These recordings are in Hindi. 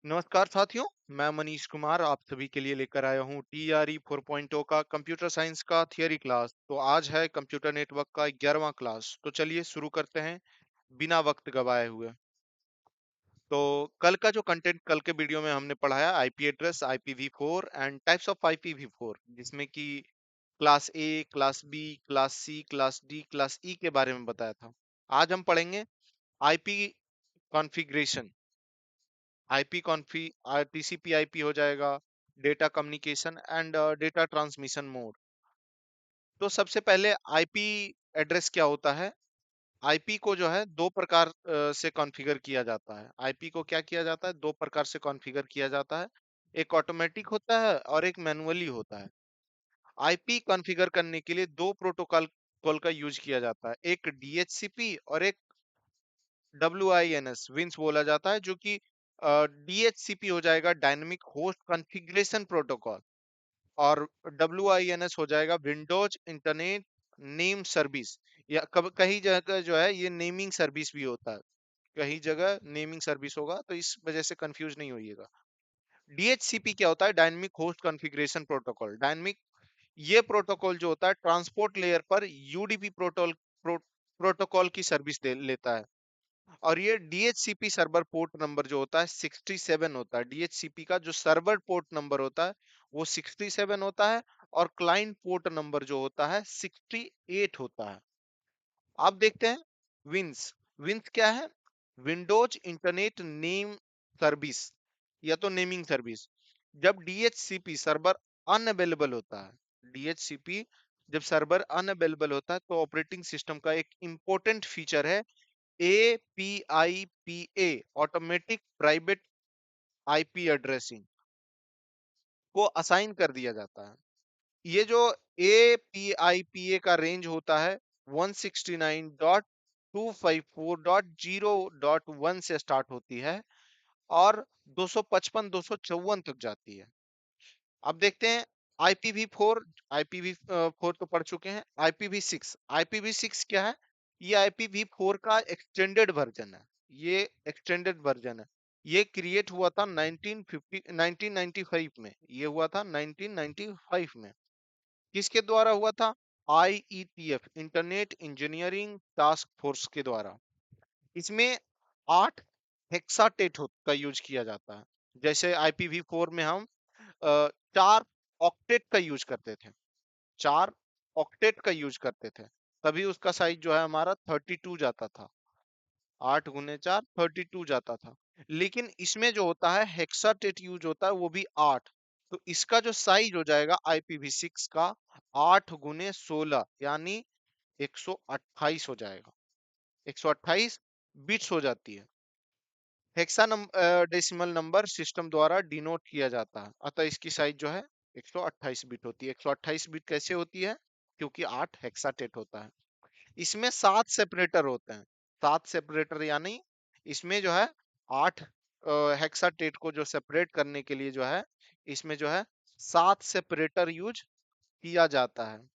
नमस्कार साथियों, मैं मनीष कुमार आप सभी के लिए लेकर आया हूँ TRE 4.0 का कंप्यूटर साइंस का थियरी क्लास। तो आज है कंप्यूटर नेटवर्क का 11वां क्लास। तो चलिए शुरू करते हैं बिना वक्त गवाए हुए। तो कल का जो कंटेंट कल के वीडियो में हमने पढ़ाया IP address, IPv4 and types of IPv4, जिसमें कि class A, class B, class C, class D, class E के बारे में बताया था। आज हम पढ़ेंगे IP configuration. IP config TCP IP हो जाएगा, data communication and data transmission mode. तो सबसे पहले आईपी एड्रेस क्या होता है। आईपी को जो है दो प्रकार से कॉन्फ़िगर किया जाता है। आईपी को क्या किया जाता है, दो प्रकार से कॉन्फ़िगर किया जाता है। एक ऑटोमेटिक होता है और एक मैनुअली होता है। आईपी कॉन्फ़िगर करने के लिए दो प्रोटोकॉल कॉल का यूज किया जाता है, एक DHCP और एक WINS विंस बोला जाता है, जो कि DHCP हो जाएगा डायनेमिक होस्ट कॉन्फ़िगरेशन प्रोटोकॉल, और WINS हो जाएगा विंडोज इंटरनेट नेम सर्विस। या कब कहीं जगह जो है ये नेमिंग सर्विस भी होता है, कहीं जगह नेमिंग सर्विस होगा, तो इस वजह से कंफ्यूज नहीं होइएगा। DHCP क्या होता है, dynamic host configuration protocol. Dynamic ये प्रोटोकॉल जो होता है ट्रांसपोर्ट लेयर पर यूडीपी प्रोटोकॉल की सर्विस लेता है। और ये DHCP सर्वर पोर्ट नंबर जो होता है 67 होता है। DHCP का जो सर्वर पोर्ट नंबर होता है वो 67 होता है, और क्लाइंट पोर्ट नंबर जो होता है 68 होता है। अब देखते हैं विंस। विंस क्या है, विंडोज इंटरनेट नेम सर्विस या तो नेमिंग सर्विस। जब DHCP सर्वर अनअवेलेबल होता है, DHCP जब सर्वर अनअवेलेबल होता है, तो ऑपरेटिंग सिस्टम का एक इंपॉर्टेंट फीचर है APIPA, automatic private IP addressing, को असाइन कर दिया जाता है। ये जो APIPA का रेंज होता है 169.254.0.1 से स्टार्ट होती है और 255-254 तक जाती है। अब देखते हैं IPv4। IPv4 तो पढ़ चुके हैं। IPv6, IPv6 क्या है, ये IPv4 का एक्सटेंडेड वर्जन है। ये एक्सटेंडेड वर्जन है। ये क्रिएट हुआ था 1995 में। ये हुआ था 1995 में। किसके द्वारा हुआ था, IETF, internet engineering task force के द्वारा। इसमें 8 हेक्साटेट का यूज किया जाता है। जैसे IPv4 में हम 4 ऑक्टेट का यूज करते थे, 4 ऑक्टेट का यूज करते थे, तभी उसका साइज जो है हमारा 32 जाता था। 8 × 4 32 जाता था। लेकिन इसमें जो होता है हेक्साटेट यूज होता है, वो भी 8। तो इसका जो साइज हो जाएगा IPv6 का 8 × 16 यानी 128 हो जाएगा। 128 बिट्स हो जाती है। हेक्सा डेसिमल नंबर सिस्टम द्वारा डिनोट किया जाता है, अतः इसकी साइज जो है 128 बिट होती है। 128 बिट कैसे होती है, क्योंकि 8 हेक्साटेट होता है। इसमें 7 सेपरेटर होते हैं। 7 सेपरेटर यानी इसमें जो है 8 हेक्साटेट को जो सेपरेट करने के लिए जो है, इसमें जो है 7 सेपरेटर यूज किया जाता है।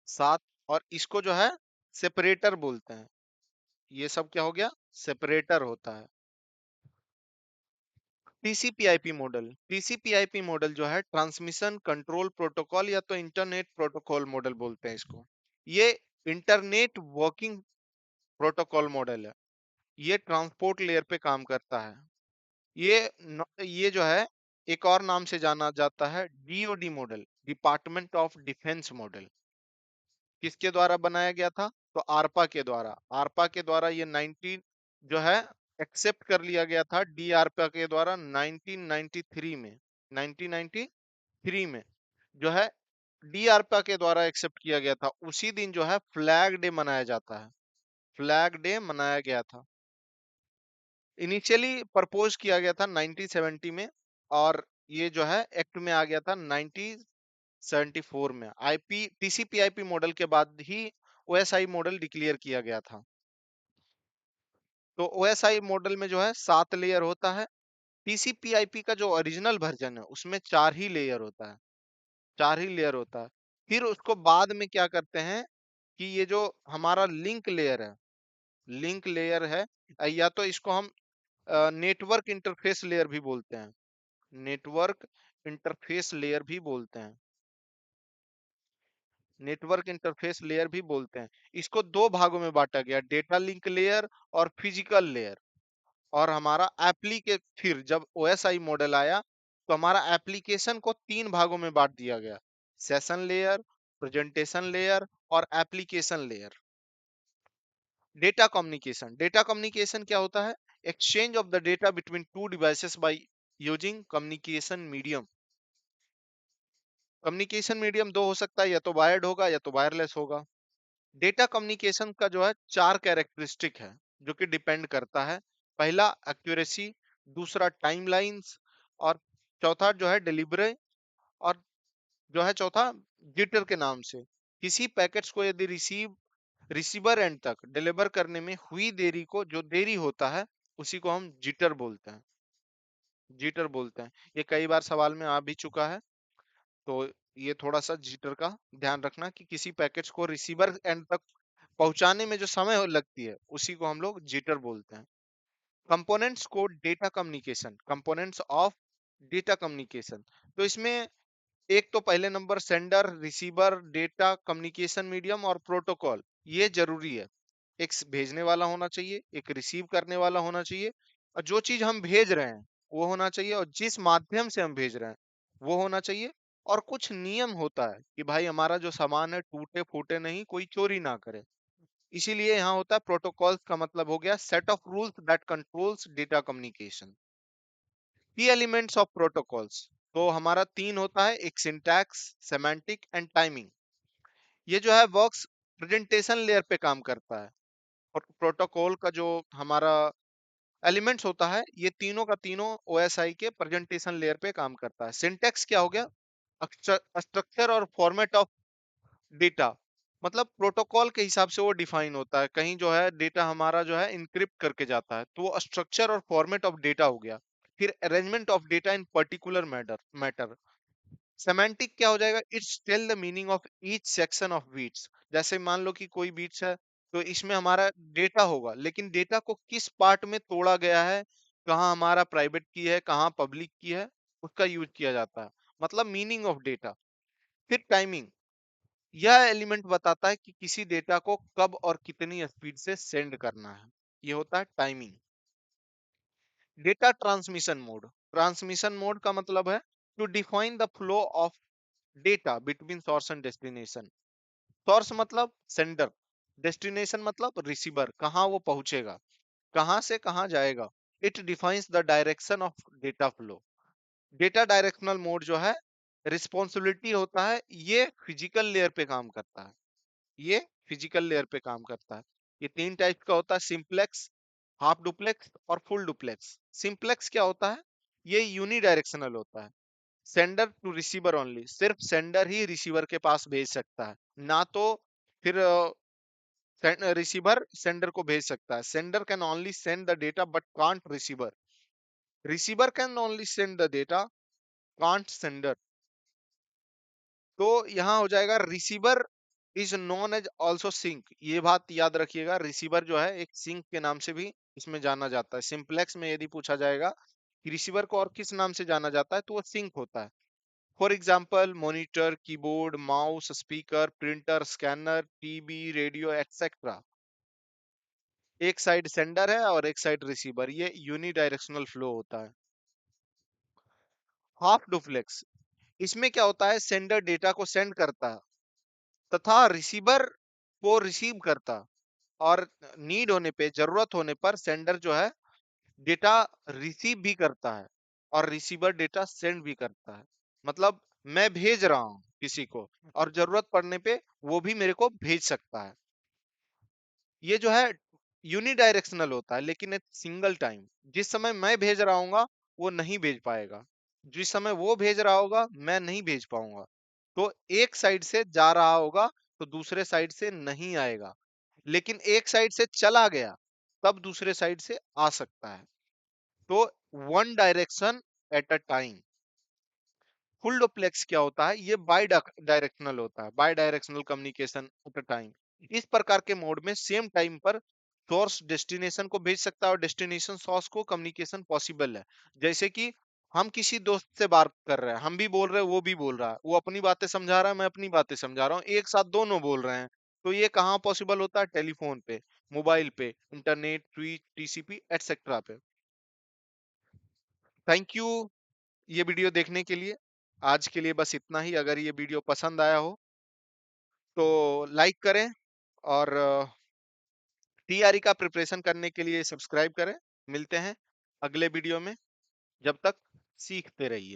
7, और इसको जो है सेपरेटर बोलते हैं। ये सब क्या हो गया, सेपरेटर होता है। TCP/IP model. TCP/IP मॉडल जो है ट्रांसमिशन कंट्रोल प्रोटोकॉल या तो इंटरनेट प्रोटोकॉल मॉडल बोलते हैं इसको। ये इंटरनेट वर्किंग प्रोटोकॉल मॉडल है। ये ट्रांसपोर्ट लेयर पे काम करता है। ये जो है एक और नाम से जाना जाता है DoD model, department of defence model. किसके द्वारा बनाया गया था, तो आरपा के द्वारा। आरपा के द्वारा ये 19 जो है एक्सेप्ट कर लिया गया था डीआरपा के द्वारा 1993 में। 1993 में जो है डीआरपा के द्वारा एक्सेप्ट किया गया था। उसी दिन जो है फ्लैग डे मनाया जाता है। फ्लैग डे मनाया गया था। इनिशियली प्रपोज किया गया था 1970 में, और ये जो है एक्ट में आ गया था 1974 में। आईपी TCP आईपी मॉडल के बाद ही OSI मॉडल डिक्लेयर किया गया था। तो OSI मॉडल में जो है 7 लेयर होता है। TCP आईपी का जो ओरिजिनल वर्जन है उसमें 4 ही लेयर होता है। 4 ही लेयर होता है। फिर उसको बाद में क्या करते हैं, कि ये जो हमारा लिंक लेयर है, या तो इसको हम नेटवर्क इंटरफेस लेयर भी बोलते हैं, नेटवर्क इंटरफेस लेयर भी बोलते हैं, नेटवर्क इंटरफेस लेयर भी बोलते हैं। इसको दो भागों में बांटा गया, डेटा लिंक लेयर और फिजिकल लेयर। और हमारा एप्लीके फिर जब ओएसआई मॉडल आया तो हमारा एप्लीकेशन को तीन भागों में बांट दिया गया, सेशन लेयर, प्रेजेंटेशन लेयर और एप्लीकेशन लेयर। डेटा कम्युनिकेशन क्या होता है? Exchange of the data between two devices by using communication medium. Communication medium दो हो सकता है, या तो वायर्ड होगा या तो वायरलेस होगा। डेटा कम्युनिकेशन का जो है चार कैरेक्टरिस्टिक है जो कि डिपेंड करता है। पहला एक्यूरेसी, दूसरा टाइमलाइंस, और चौथा जो है डिलीवरी, और जो है चौथा जिटर के नाम से। किसी पैकेट्स को यदि रिसीवर एंड तक डिलीवर करने में हुई देरी को, जो देरी होता है, उसी को हम जिटर बोलते हैं। ये कई बार सवाल में आ भी चुका है, तो ये थोड़ा सा जिटर का ध्यान रखना कि किसी पैकेट्स को रिसीवर एंड तक पहुंचाने में जो समय लगती है उसी को हम लोग जिटर बोलते हैं। Components of data communication. तो इसमें एक तो पहले number sender, receiver, data communication medium और प्रोटोकॉल, ये जरूरी है। एक भेजने वाला होना चाहिए, एक रिसीव करने वाला होना चाहिए, और जो चीज हम भेज रहे हैं वो होना चाहिए, और जिस माध्यम से हम भेज रहे हैं वो होना चाहिए। और कुछ नियम होता है कि भाई हमारा जो सामान है टूटे फूटे नहीं, कोई चोरी ना करे। इसीलिए यहाँ होता है प्रोटोकॉल्स, का मतलब हो गया set of rules that controls data communication. की एलिमेंट्स ऑफ प्रोटोकॉल्स, तो हमारा तीन होता है, एक सिंटैक्स, सेमांटिक एंड टाइमिंग। ये जो है वर्क्स प्रेजेंटेशन लेयर पे काम करता है। और प्रोटोकॉल का जो हमारा एलिमेंट्स होता है, ये तीनों का तीनों ओएसआई के प्रेजेंटेशन लेयर पे काम करता है। सिंटैक्स क्या हो गया? स्ट्रक्चर और फॉर्मेट ऑफ डेटा, मतलब प्रोटोकॉल के हिसाब से वो डिफाइन होता है। कहीं जो है डेटा हमारा जो है इनक्रिप्ट करके जाता है, तो वो स्ट्रक्चर और फॉर्मेट ऑफ डेटा हो गया। फिर arrangement of data in particular matter. Semantic क्या हो जाएगा? It's tell the meaning of each section of beats. जैसे मान लो कि कोई बीट्स है, तो इसमें हमारा डेटा होगा, लेकिन डेटा को किस पार्ट में तोड़ा गया है, कहाँ हमारा प्राइवेट की है, कहाँ पब्लिक की है, उसका यूज किया जाता है, मतलब मीनिंग ऑफ डेटा। फिर टाइमिंग, यह एलिमेंट बताता है कि किसी डेटा को कब और कितनी स्पीड से सेंड करना है, ये होता है टाइमिंग। डेटा ट्रांसमिशन मोड का मतलब है to define the flow of data between source and destination. Source मतलब सेंडर, डेस्टिनेशन मतलब रिसीवर, कहाँ वो पहुंचेगा, कहाँ से कहाँ जाएगा। It defines the direction of data flow. Data directional mode जो है रिस्पॉन्सिबिलिटी होता है, ये फिजिकल लेयर पे काम करता है, ये फिजिकल लेयर पे काम करता है। ये तीन टाइप का होता है, सिंप्लेक्स, हाफ डुप्लेक्स और फुल डुप्लेक्स। सिंप्लेक्स क्या होता है? ये यूनिडायरेक्शनल होता है, सेंडर टू रिसीवर ओनली, सिर्फ सेंडर ही रिसीवर के पास भेज सकता है, ना तो फिर रिसीवर सेंडर को भेज सकता है। Sender can only send the data but can't receiver, receiver can only send the data, can't sender. तो यहाँ हो जाएगा receiver is known as also sink. ये बात याद रखिएगा, रिसीवर जो है एक सिंक के नाम से भी इसमें जाना जाता है। सिंप्लेक्स में यदि पूछा जाएगा कि रिसीवर को और किस नाम से जाना जाता है, तो वो सिंक होता है। For example monitor, keyboard, mouse, speaker, printer, scanner, TV, radio etcetera. एक साइड सेंडर है और एक साइड रिसीवर, ये यूनिडायरेक्शनल फ्लो होता है। हाफ डुप्लेक्स, इसमें क्या होता है? सेंडर डेटा को सेंड करता है तथा रिसीवर को रिसीव करता, और नीड होने पे, जरूरत होने पर सेंडर जो है डेटा रिसीव भी करता है और रिसीवर डेटा सेंड भी करता है। मतलब मैं भेज रहा हूं किसी को, और जरूरत पड़ने पे वो भी मेरे को भेज सकता है। ये जो है यूनिडायरेक्शनल होता है, लेकिन एक सिंगल टाइम। जिस समय मैं भेज रहा हूँ वो नहीं भेज पाएगा, जिस समय वो भेज रहा होगा मैं नहीं भेज पाऊंगा। तो एक साइड से जा रहा होगा तो दूसरे साइड से नहीं आएगा, लेकिन एक साइड से चला गया तब दूसरे साइड से आ सकता है। तो one direction at a time. Full duplex क्या होता है? ये बाई डायरेक्शनल होता है, by directional communication at a time. इस प्रकार के मोड में सेम टाइम पर सोर्स डेस्टिनेशन को भेज सकता है और डेस्टिनेशन सोर्स को कम्युनिकेशन पॉसिबल है। जैसे कि हम किसी दोस्त से बात कर रहे हैं, हम भी बोल रहे हैं, वो भी बोल रहा है, वो अपनी बातें समझा रहा है, मैं अपनी बातें समझा रहा हूँ, एक साथ दोनों बोल रहे हैं। तो ये कहाँ पॉसिबल होता है? टेलीफोन पे, मोबाइल पे, इंटरनेट, ट्वीट, टीसीपी एटसेट्रा पे। थैंक यू ये वीडियो देखने के लिए। आज के लिए बस इतना ही। अगर ये वीडियो पसंद आया हो तो लाइक करें और टीआरई का प्रिपरेशन करने के लिए सब्सक्राइब करें। मिलते हैं अगले वीडियो में। जब तक सीखते रहिए।